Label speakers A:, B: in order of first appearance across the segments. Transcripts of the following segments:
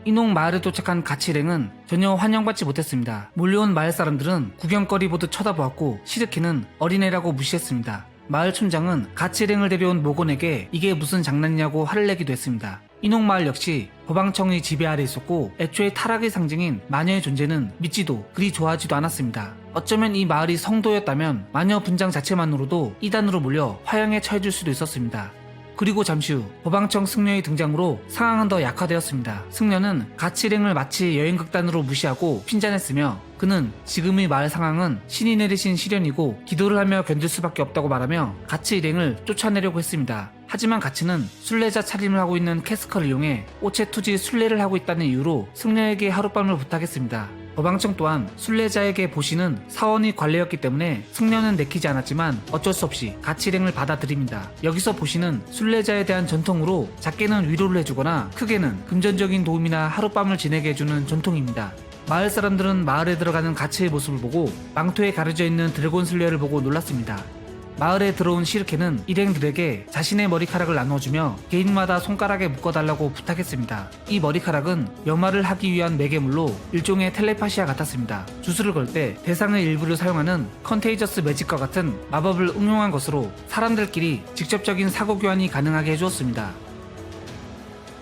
A: 이농 마을에 도착한 가치 일행은 전혀 환영받지 못했습니다. 몰려온 마을 사람들은 구경거리 보듯 쳐다보았고 시르케는 어린애라고 무시했습니다. 마을 촌장은 가치 일행을 데려온 모곤에게 이게 무슨 장난이냐고 화를 내기도 했습니다. 이농 마을 역시 법왕청의 지배 아래 있었고 애초에 타락의 상징인 마녀의 존재는 믿지도 그리 좋아하지도 않았습니다. 어쩌면 이 마을이 성도였다면 마녀 분장 자체만으로도 이단으로 몰려 화형에 처해질 수도 있었습니다. 그리고 잠시 후 법왕청 승려의 등장으로 상황은 더 약화되었습니다. 승려는 가치 일행을 마치 여행극단으로 무시하고 핀잔했으며 그는 지금의 마을 상황은 신이 내리신 시련이고 기도를 하며 견딜 수밖에 없다고 말하며 가치 일행을 쫓아내려고 했습니다. 하지만 가치는 순례자 차림을 하고 있는 캐스커를 이용해 오체투지 순례를 하고 있다는 이유로 승려에게 하룻밤을 부탁했습니다. 법왕청 또한 순례자에게 보시는 사원의 관례였기 때문에 승려는 내키지 않았지만 어쩔 수 없이 가치 일행을 받아들입니다. 여기서 보시는 순례자에 대한 전통으로 작게는 위로를 해주거나 크게는 금전적인 도움이나 하룻밤을 지내게 해주는 전통입니다. 마을 사람들은 마을에 들어가는 가치의 모습을 보고 망토에 가려져 있는 드래곤 순례를 보고 놀랐습니다. 마을에 들어온 시르케는 일행들에게 자신의 머리카락을 나눠주며 개인마다 손가락에 묶어달라고 부탁했습니다. 이 머리카락은 염화를 하기 위한 매개물로 일종의 텔레파시아 같았습니다. 주술을 걸 때 대상의 일부를 사용하는 컨테이저스 매직과 같은 마법을 응용한 것으로 사람들끼리 직접적인 사고 교환이 가능하게 해주었습니다.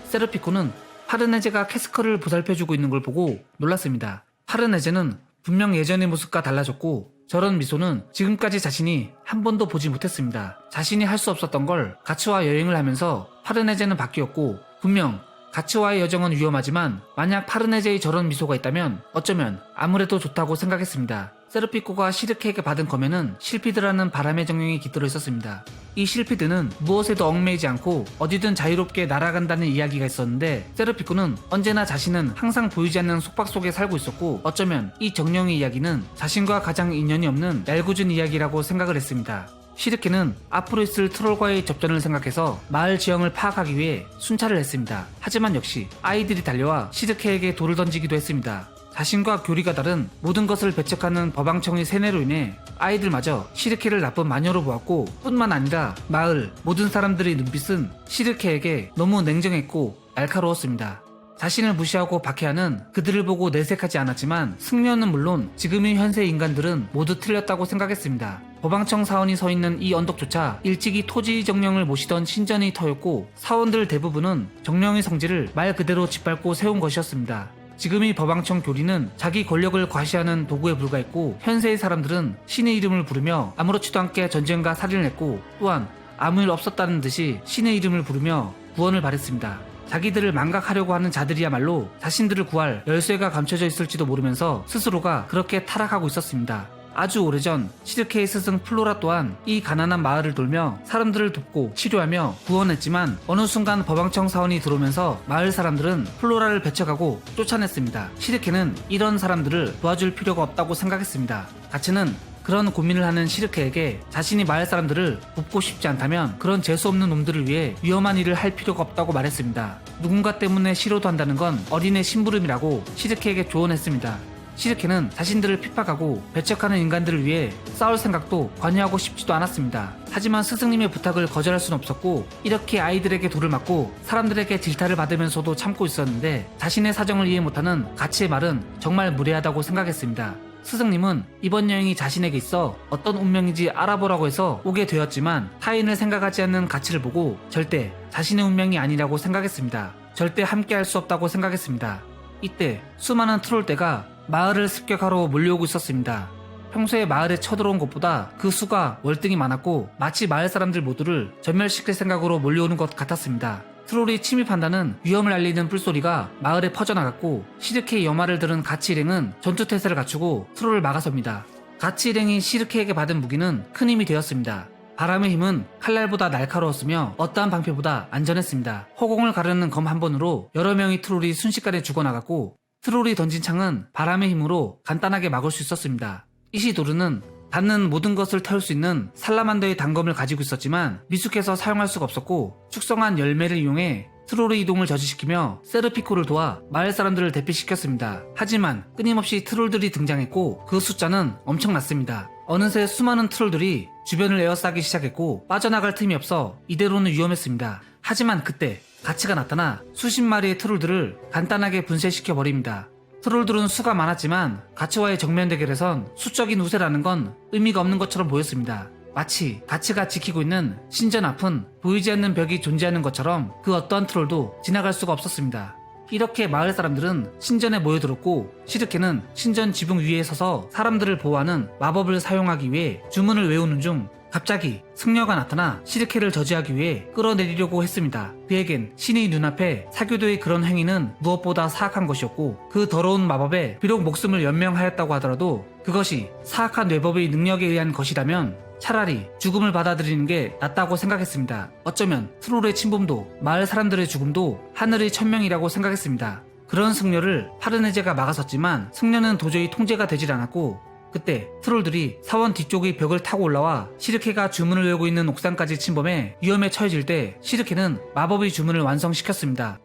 A: 세르피코는 파르네제가 캐스커를 보살펴주고 있는 걸 보고 놀랐습니다. 파르네제는 분명 예전의 모습과 달라졌고 저런 미소는 지금까지 자신이 한 번도 보지 못했습니다. 자신이 할 수 없었던 걸 가치와 여행을 하면서 파르네제는 바뀌었고 분명 가치와의 여정은 위험하지만 만약 파르네제의 저런 미소가 있다면 어쩌면 아무래도 좋다고 생각했습니다. 세르피코가 시르케에게 받은 검에는 실피드라는 바람의 정령이 깃들어 있었습니다. 이 실피드는 무엇에도 얽매이지 않고 어디든 자유롭게 날아간다는 이야기가 있었는데 세르피코는 언제나 자신은 항상 보이지 않는 속박 속에 살고 있었고 어쩌면 이 정령의 이야기는 자신과 가장 인연이 없는 얄궂은 이야기라고 생각을 했습니다. 시르케는 앞으로 있을 트롤과의 접전을 생각해서 마을 지형을 파악하기 위해 순찰을 했습니다. 하지만 역시 아이들이 달려와 시르케에게 돌을 던지기도 했습니다. 자신과 교리가 다른 모든 것을 배척하는 법왕청의 세뇌로 인해 아이들마저 시르케를 나쁜 마녀로 보았고 뿐만 아니라 마을 모든 사람들의 눈빛은 시르케에게 너무 냉정했고 날카로웠습니다. 자신을 무시하고 박해하는 그들을 보고 내색하지 않았지만 승려는 물론 지금의 현세 인간들은 모두 틀렸다고 생각했습니다. 법왕청 사원이 서 있는 이 언덕조차 일찍이 토지 정령을 모시던 신전의 터였고 사원들 대부분은 정령의 성질을 말 그대로 짓밟고 세운 것이었습니다. 지금의 법왕청 교리는 자기 권력을 과시하는 도구에 불과했고 현세의 사람들은 신의 이름을 부르며 아무렇지도 않게 전쟁과 살인을 했고 또한 아무 일 없었다는 듯이 신의 이름을 부르며 구원을 바랬습니다. 자기들을 망각하려고 하는 자들이야말로 자신들을 구할 열쇠가 감춰져 있을지도 모르면서 스스로가 그렇게 타락하고 있었습니다. 아주 오래전 시르케의 스승 플로라 또한 이 가난한 마을을 돌며 사람들을 돕고 치료하며 구원했지만 어느 순간 법왕청 사원이 들어오면서 마을 사람들은 플로라를 배척하고 쫓아냈습니다. 시르케는 이런 사람들을 도와줄 필요가 없다고 생각했습니다. 가츠는 그런 고민을 하는 시르케에게 자신이 마을 사람들을 돕고 싶지 않다면 그런 재수없는 놈들을 위해 위험한 일을 할 필요가 없다고 말했습니다. 누군가 때문에 싫어도 한다는 건 어린애 심부름이라고 시르케에게 조언했습니다. 시르케는 자신들을 핍박하고 배척하는 인간들을 위해 싸울 생각도 관여하고 싶지도 않았습니다. 하지만 스승님의 부탁을 거절할 수는 없었고 이렇게 아이들에게 돌을 맞고 사람들에게 질타를 받으면서도 참고 있었는데 자신의 사정을 이해 못하는 가치의 말은 정말 무례하다고 생각했습니다. 스승님은 이번 여행이 자신에게 있어 어떤 운명인지 알아보라고 해서 오게 되었지만 타인을 생각하지 않는 가치를 보고 절대 자신의 운명이 아니라고 생각했습니다. 절대 함께할 수 없다고 생각했습니다. 이때 수많은 트롤떼가 마을을 습격하러 몰려오고 있었습니다. 평소에 마을에 쳐들어온 것보다 그 수가 월등히 많았고 마치 마을 사람들 모두를 전멸시킬 생각으로 몰려오는 것 같았습니다. 트롤이 침입한다는 위험을 알리는 뿔소리가 마을에 퍼져나갔고 시르케의 염화를 들은 가치 일행은 전투태세를 갖추고 트롤을 막아섭니다. 가치 일행이 시르케에게 받은 무기는 큰 힘이 되었습니다. 바람의 힘은 칼날보다 날카로웠으며 어떠한 방패보다 안전했습니다. 허공을 가르는 검 한 번으로 여러 명의 트롤이 순식간에 죽어나갔고 트롤이 던진 창은 바람의 힘으로 간단하게 막을 수 있었습니다. 이시도르는 닿는 모든 것을 태울 수 있는 살라만더의 단검을 가지고 있었지만 미숙해서 사용할 수가 없었고 축성한 열매를 이용해 트롤의 이동을 저지시키며 세르피코를 도와 마을 사람들을 대피시켰습니다. 하지만 끊임없이 트롤들이 등장했고 그 숫자는 엄청났습니다. 어느새 수많은 트롤들이 주변을 에워싸기 시작했고 빠져나갈 틈이 없어 이대로는 위험했습니다. 하지만 그때 가치가 나타나 수십 마리의 트롤들을 간단하게 분쇄시켜버립니다. 트롤들은 수가 많았지만 가치와의 정면 대결에선 수적인 우세라는 건 의미가 없는 것처럼 보였습니다. 마치 가치가 지키고 있는 신전 앞은 보이지 않는 벽이 존재하는 것처럼 그 어떠한 트롤도 지나갈 수가 없었습니다. 이렇게 마을 사람들은 신전에 모여들었고 시르케는 신전 지붕 위에 서서 사람들을 보호하는 마법을 사용하기 위해 주문을 외우는 중 갑자기 승려가 나타나 시르케를 저지하기 위해 끌어내리려고 했습니다. 그에겐 신의 눈앞에 사교도의 그런 행위는 무엇보다 사악한 것이었고 그 더러운 마법에 비록 목숨을 연명하였다고 하더라도 그것이 사악한 뇌법의 능력에 의한 것이라면 차라리 죽음을 받아들이는 게 낫다고 생각했습니다. 어쩌면 트롤의 침범도 마을 사람들의 죽음도 하늘의 천명이라고 생각했습니다. 그런 승려를 파르네제가 막아섰지만 승려는 도저히 통제가 되질 않았고 그때 트롤들이 사원 뒤쪽의 벽을 타고 올라와 시르케가 주문을 외우고 있는 옥상까지 침범해 위험에 처해질 때 시르케는 마법의 주문을 완성시켰습니다.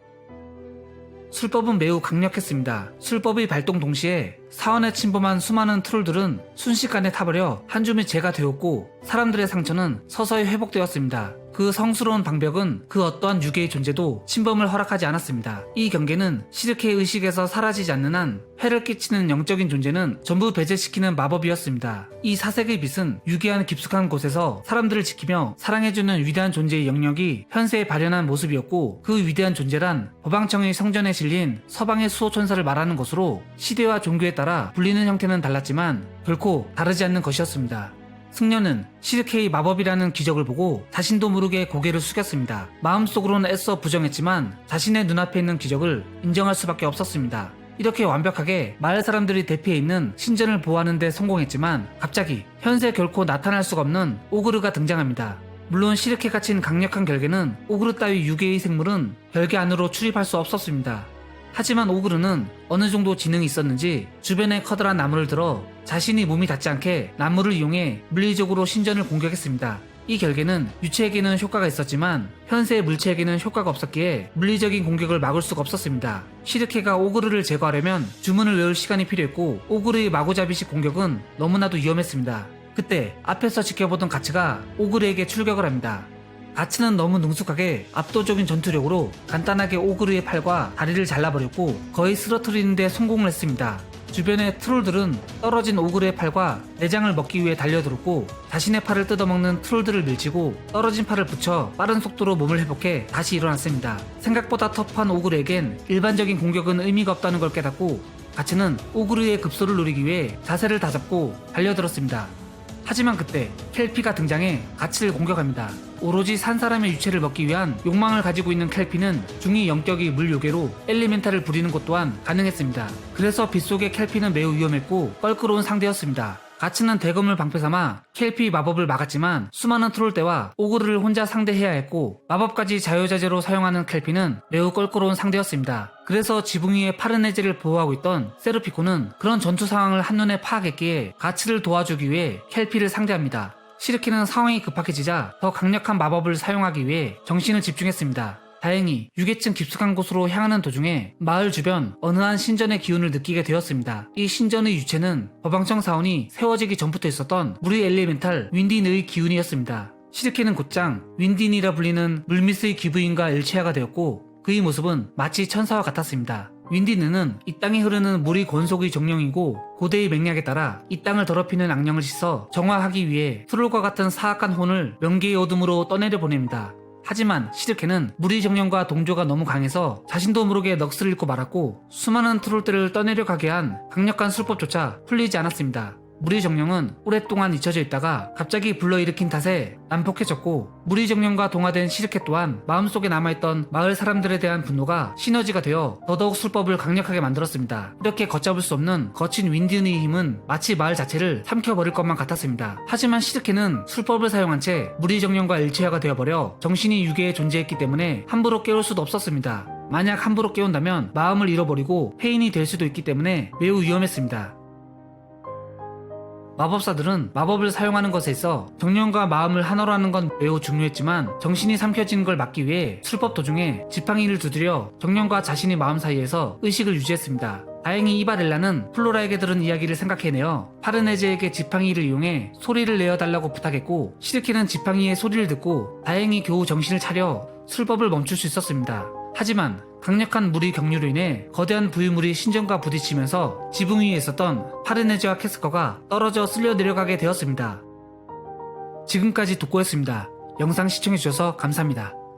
A: 술법은 매우 강력했습니다. 술법의 발동 동시에 사원에 침범한 수많은 트롤들은 순식간에 타버려 한 줌의 재가 되었고 사람들의 상처는 서서히 회복되었습니다. 그 성스러운 방벽은 그 어떠한 유괴의 존재도 침범을 허락하지 않았습니다. 이 경계는 시르케의 의식에서 사라지지 않는 한 해를 끼치는 영적인 존재는 전부 배제시키는 마법이었습니다. 이 사색의 빛은 유괴한 깊숙한 곳에서 사람들을 지키며 사랑해주는 위대한 존재의 영역이 현세에 발현한 모습이었고 그 위대한 존재란 법왕청의 성전에 실린 서방의 수호천사를 말하는 것으로 시대와 종교에 따라 불리는 형태는 달랐지만 결코 다르지 않는 것이었습니다. 승려는 시르케의 마법이라는 기적을 보고 자신도 모르게 고개를 숙였습니다. 마음속으로는 애써 부정했지만 자신의 눈앞에 있는 기적을 인정할 수밖에 없었습니다. 이렇게 완벽하게 마을 사람들이 대피해 있는 신전을 보호하는 데 성공했지만 갑자기 현세 결코 나타날 수가 없는 오그르가 등장합니다. 물론 시르케 갇힌 강력한 결계는 오그르 따위 유괴의 생물은 별개 안으로 출입할 수 없었습니다. 하지만 오그르는 어느 정도 지능이 있었는지 주변에 커다란 나무를 들어 자신이 몸이 닿지 않게 나무를 이용해 물리적으로 신전을 공격했습니다. 이 결계는 유체에게는 효과가 있었지만 현세의 물체에게는 효과가 없었기에 물리적인 공격을 막을 수가 없었습니다. 시르케가 오그르를 제거하려면 주문을 외울 시간이 필요했고 오그르의 마구잡이식 공격은 너무나도 위험했습니다. 그때 앞에서 지켜보던 가츠가 오그르에게 출격을 합니다. 가츠는 너무 능숙하게 압도적인 전투력으로 간단하게 오그르의 팔과 다리를 잘라버렸고 거의 쓰러뜨리는 데 성공을 했습니다. 주변의 트롤들은 떨어진 오그르의 팔과 내장을 먹기 위해 달려들었고 자신의 팔을 뜯어먹는 트롤들을 밀치고 떨어진 팔을 붙여 빠른 속도로 몸을 회복해 다시 일어났습니다. 생각보다 터프한 오그르에겐 일반적인 공격은 의미가 없다는 걸 깨닫고 가츠는 오그르의 급소를 노리기 위해 자세를 다잡고 달려들었습니다. 하지만 그때 켈피가 등장해 가츠를 공격합니다. 오로지 산 사람의 유체를 먹기 위한 욕망을 가지고 있는 켈피는 중위 영격의 물 요괴로 엘리멘탈을 부리는 것 또한 가능했습니다. 그래서 빗속의 켈피는 매우 위험했고 껄끄러운 상대였습니다. 가츠는 대검을 방패삼아 켈피 마법을 막았지만 수많은 트롤대와 오그르를 혼자 상대해야 했고 마법까지 자유자재로 사용하는 켈피는 매우 껄끄러운 상대였습니다. 그래서 지붕 위에 파르네제를 보호하고 있던 세르피코는 그런 전투 상황을 한눈에 파악했기에 가츠를 도와주기 위해 켈피를 상대합니다. 시르케는 상황이 급박해지자 더 강력한 마법을 사용하기 위해 정신을 집중했습니다. 다행히 유계층 깊숙한 곳으로 향하는 도중에 마을 주변 어느 한 신전의 기운을 느끼게 되었습니다. 이 신전의 유체는 법왕청 사원이 세워지기 전부터 있었던 물의 엘리멘탈 윈딘의 기운이었습니다. 시르케는 곧장 윈딘이라 불리는 물밑의 기부인과 일체화가 되었고 그의 모습은 마치 천사와 같았습니다. 윈딘은 이 땅에 흐르는 물이 권속의 정령이고 고대의 맥락에 따라 이 땅을 더럽히는 악령을 씻어 정화하기 위해 트롤과 같은 사악한 혼을 명계의 어둠으로 떠내려 보냅니다. 하지만 시르케는 물의 정령과 동조가 너무 강해서 자신도 모르게 넋을 잃고 말았고 수많은 트롤들을 떠내려 가게 한 강력한 술법조차 풀리지 않았습니다. 물의 정령은 오랫동안 잊혀져 있다가 갑자기 불러일으킨 탓에 난폭해졌고 물의 정령과 동화된 시르케 또한 마음속에 남아있던 마을 사람들에 대한 분노가 시너지가 되어 더더욱 술법을 강력하게 만들었습니다. 이렇게 걷잡을 수 없는 거친 윈딘의 힘은 마치 마을 자체를 삼켜버릴 것만 같았습니다. 하지만 시르케는 술법을 사용한 채 물의 정령과 일체화가 되어버려 정신이 유괴에 존재했기 때문에 함부로 깨울 수도 없었습니다. 만약 함부로 깨운다면 마음을 잃어버리고 폐인이 될 수도 있기 때문에 매우 위험했습니다. 마법사들은 마법을 사용하는 것에 있어 정령과 마음을 하나로 하는 건 매우 중요했지만 정신이 삼켜지는 걸 막기 위해 술법 도중에 지팡이를 두드려 정령과 자신의 마음 사이에서 의식을 유지했습니다. 다행히 이바렐라는 플로라에게 들은 이야기를 생각해내어 파르네제에게 지팡이를 이용해 소리를 내어달라고 부탁했고 시르케는 지팡이의 소리를 듣고 다행히 겨우 정신을 차려 술법을 멈출 수 있었습니다. 하지만 강력한 물의 경류로 인해 거대한 부유물이 신전과 부딪히면서 지붕 위에 있었던 파르네즈와 캐스커가 떨어져 쓸려 내려가게 되었습니다. 지금까지 독고였습니다. 영상 시청해주셔서 감사합니다.